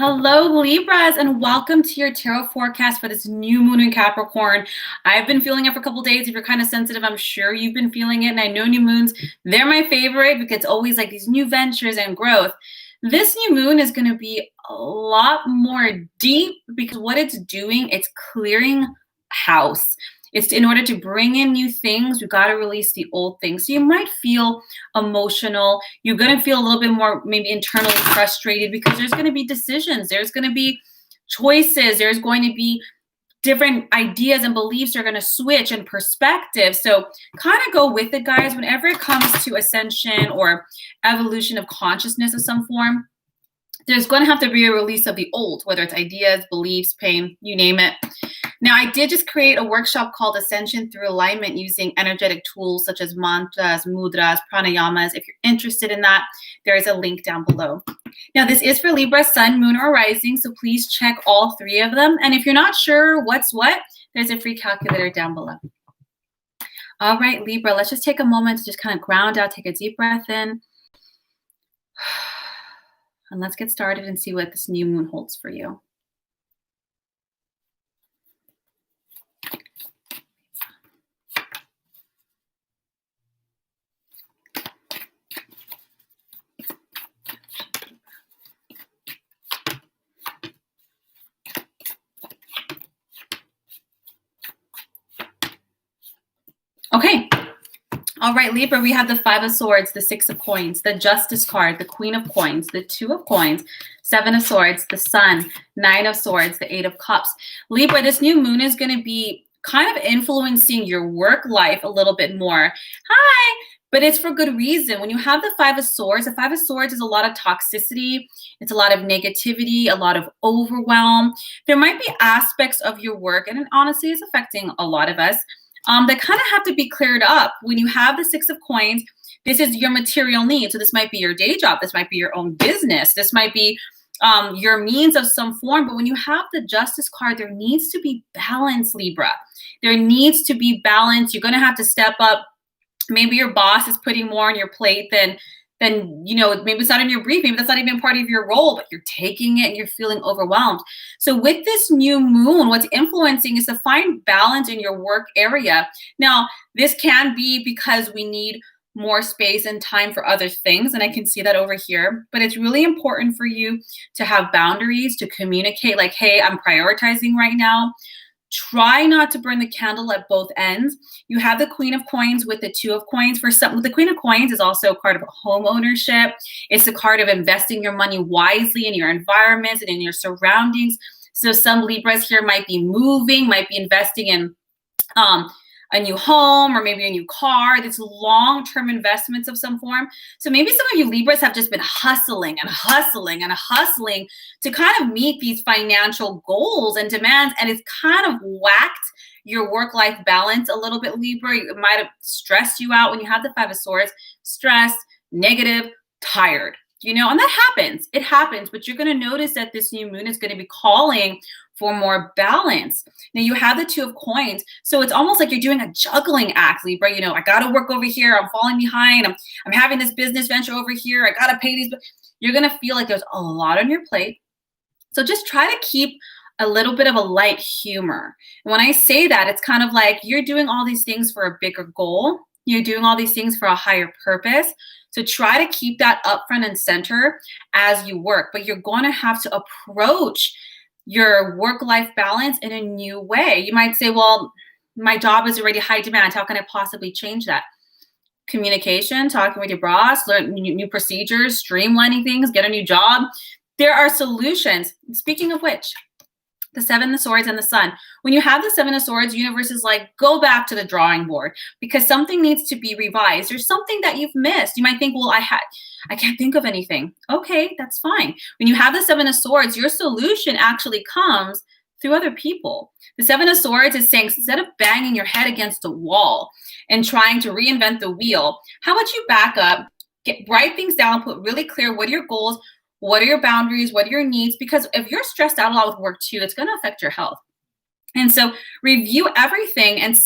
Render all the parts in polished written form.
Hello, Libras, and welcome to your tarot forecast for this new moon in Capricorn. I've been feeling it for a couple days. If you're kind of sensitive, I'm sure you've been feeling it. And I know new moons, they're my favorite because it's always like these new ventures and growth. This new moon is going to be a lot more deep because what it's doing, it's clearing house. It's in order to bring in new things, we've got to release the old things. So you might feel emotional. You're going to feel a little bit more maybe internally frustrated because there's going to be decisions. There's going to be choices. There's going to be different ideas and beliefs are going to switch and perspective. So kind of go with it, guys. Whenever it comes to ascension or evolution of consciousness of some form, there's going to have to be a release of the old, whether it's ideas, beliefs, pain, you name it. Now, I did just create a workshop called Ascension Through Alignment using energetic tools such as mantras, mudras, pranayamas. If you're interested in that, there is a link down below. Now, this is for Libra, Sun, Moon, or Rising, so please check all three of them. And if you're not sure what's what, there's a free calculator down below. All right, Libra, let's just take a moment to just kind of ground out, take a deep breath in. And let's get started and see what this new moon holds for you. Okay. All right, Libra, we have the Five of Swords, the Six of Coins, the Justice card, the Queen of Coins, the Two of Coins, Seven of Swords, the Sun, Nine of Swords, the Eight of Cups. Libra, this new moon is going to be kind of influencing your work life a little bit more. Hi, but it's for good reason. When you have the Five of Swords, the Five of Swords is a lot of toxicity. It's a lot of negativity, a lot of overwhelm. There might be aspects of your work, and it honestly is affecting a lot of us, that kind of have to be cleared up. When you have the Six of Coins, this is your material need. So this might be your day job. This might be your own business. This might be your means of some form. But when you have the Justice card, there needs to be balance, Libra. There needs to be balance. You're going to have to step up. Maybe your boss is putting more on your plate than you know, maybe it's not in your brief, maybe that's not even part of your role, but you're taking it and you're feeling overwhelmed. So with this new moon, what's influencing is to find balance in your work area. Now, this can be because we need more space and time for other things, and I can see that over here, but it's really important for you to have boundaries, to communicate like, hey, I'm prioritizing right now. Try not to burn the candle at both ends. You have the Queen of Coins with the Two of Coins. For some, the Queen of Coins is also a card of home ownership. It's a card of investing your money wisely in your environments and in your surroundings. So some Libras here might be moving, might be investing in a new home or maybe a new car. It's long-term investments of some form. So maybe some of you Libras have just been hustling and hustling and hustling to kind of meet these financial goals and demands, and it's kind of whacked your work-life balance a little bit, Libra. It might have stressed you out when you have the Five of Swords. Stressed, negative, tired. You know, and that happens. It happens, but you're going to notice that this new moon is going to be calling for more balance. Now you have the Two of Coins. So it's almost like you're doing a juggling act, Libra. You know, I got to work over here. I'm falling behind. I'm having this business venture over here. I got to pay these. You're going to feel like there's a lot on your plate. So just try to keep a little bit of a light humor. And when I say that, it's kind of like you're doing all these things for a bigger goal. You're doing all these things for a higher purpose. So try to keep that up front and center as you work, but you're going to have to approach your work-life balance in a new way. You might say, well, my job is already high demand. How can I possibly change that? Communication, talking with your boss, learn new procedures, streamlining things, get a new job. There are solutions. Speaking of which, the Seven of Swords and the Sun. When you have the Seven of Swords, universe is like, go back to the drawing board because something needs to be revised. There's something that you've missed. You might think, well, I can't think of anything. Okay, that's fine. When you have the Seven of Swords, your solution actually comes through other people. The Seven of Swords is saying, instead of banging your head against a wall and trying to reinvent the wheel, how about you back up, write things down, put really clear what are your goals, what are your boundaries? What are your needs? Because if you're stressed out a lot with work too, it's going to affect your health. And so review everything, and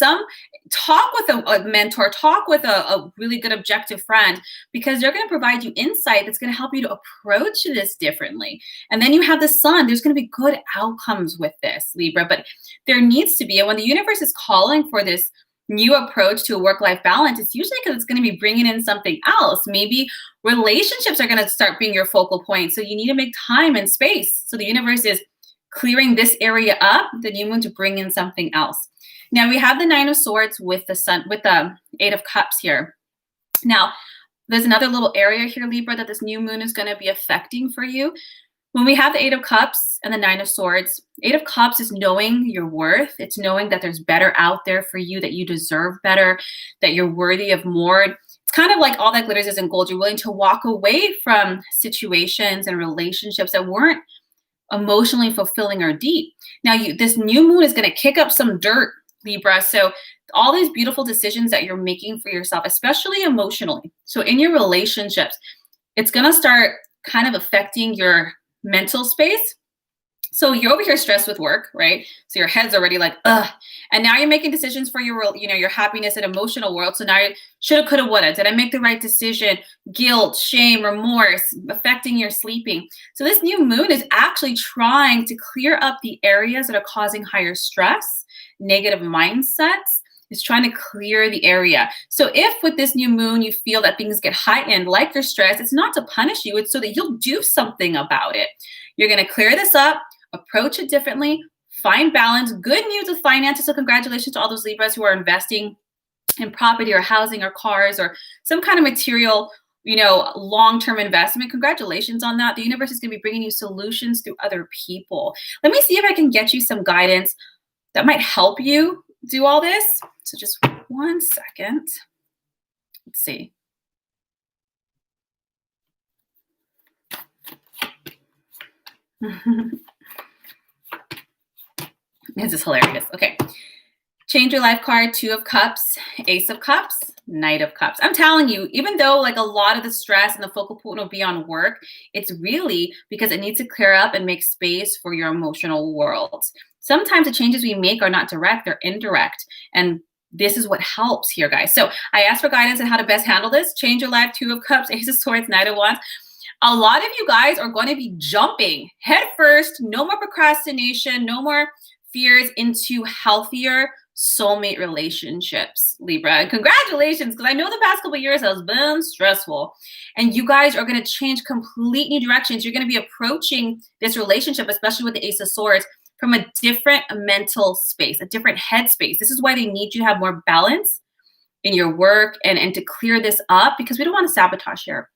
talk with a mentor, talk with a really good objective friend, because they're going to provide you insight that's going to help you to approach this differently. And then you have the sun. There's going to be good outcomes with this, Libra, but there needs to be. And when the universe is calling for this new approach to a work-life balance, it's usually because it's going to be bringing in something else. Maybe relationships are going to start being your focal point. So you need to make time and space. So the universe is clearing this area up, the new moon, to bring in something else. Now we have the Nine of Swords with the Sun, with the Eight of Cups here. Now, there's another little area here, Libra, that this new moon is going to be affecting for you. When we have the Eight of Cups and the Nine of Swords, Eight of Cups is knowing your worth. It's knowing that there's better out there for you, that you deserve better, that you're worthy of more. It's kind of like all that glitters isn't gold. You're willing to walk away from situations and relationships that weren't emotionally fulfilling or deep. Now, this new moon is going to kick up some dirt, Libra. So all these beautiful decisions that you're making for yourself, especially emotionally. So in your relationships, it's going to start kind of affecting your mental space. So you're over here stressed with work, right? So your head's already like, ugh. And now you're making decisions for your, your happiness and emotional world. So now you shoulda, coulda, woulda. Did I make the right decision? Guilt, shame, remorse, affecting your sleeping. So this new moon is actually trying to clear up the areas that are causing higher stress, negative mindsets. It's trying to clear the area. So if with this new moon, you feel that things get heightened, like your stress, it's not to punish you. It's so that you'll do something about it. You're going to clear this up, approach it differently, find balance. Good news with finances. So congratulations to all those Libras who are investing in property or housing or cars or some kind of material, long-term investment. Congratulations on that. The universe is going to be bringing you solutions through other people. Let me see if I can get you some guidance that might help you do all this. So just 1 second. Let's see. This is hilarious. Okay. Change your life card, Two of Cups, Ace of Cups, Knight of Cups. I'm telling you, even though like a lot of the stress and the focal point will be on work, it's really because it needs to clear up and make space for your emotional world. Sometimes the changes we make are not direct, they're indirect. And this is what helps here, guys. So I asked for guidance on how to best handle this. Change your life, Two of Cups, Ace of Swords, Knight of Wands. A lot of you guys are going to be jumping head first. No more procrastination, no more fears, into healthier soulmate relationships, Libra. And congratulations, because I know the past couple of years has been stressful. And you guys are going to change complete new directions. You're going to be approaching this relationship, especially with the Ace of Swords, from a different mental space, a different headspace. This is why they need you to have more balance in your work and to clear this up, because we don't want to sabotage here.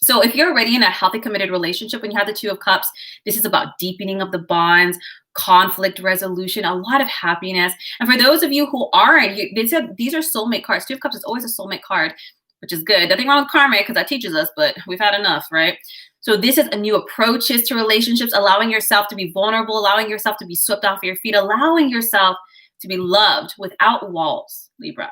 So if you're already in a healthy, committed relationship, when you have the Two of Cups, this is about deepening of the bonds, conflict resolution, a lot of happiness. And for those of you who aren't, they said these are soulmate cards. Two of Cups is always a soulmate card, which is good. Nothing wrong with karma because that teaches us, but we've had enough, right? So this is a new approaches to relationships, allowing yourself to be vulnerable, allowing yourself to be swept off your feet, allowing yourself to be loved without walls, Libra.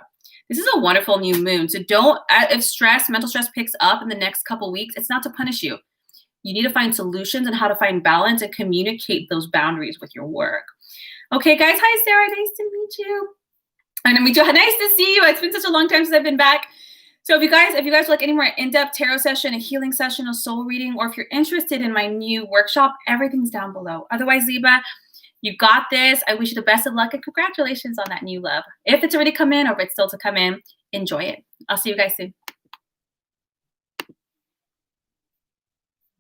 This is a wonderful new moon. So if mental stress picks up in the next couple weeks, it's not to punish you. You need to find solutions and how to find balance and communicate those boundaries with your work. Okay, guys. Hi, Sarah. Nice to meet you. And meet you. Nice to see you. It's been such a long time since I've been back. So if you guys would like any more in-depth tarot session, a healing session, a soul reading, or if you're interested in my new workshop, everything's down below. Otherwise, Libra, you got this. I wish you the best of luck and congratulations on that new love. If it's already come in or if it's still to come in, enjoy it. I'll see you guys soon.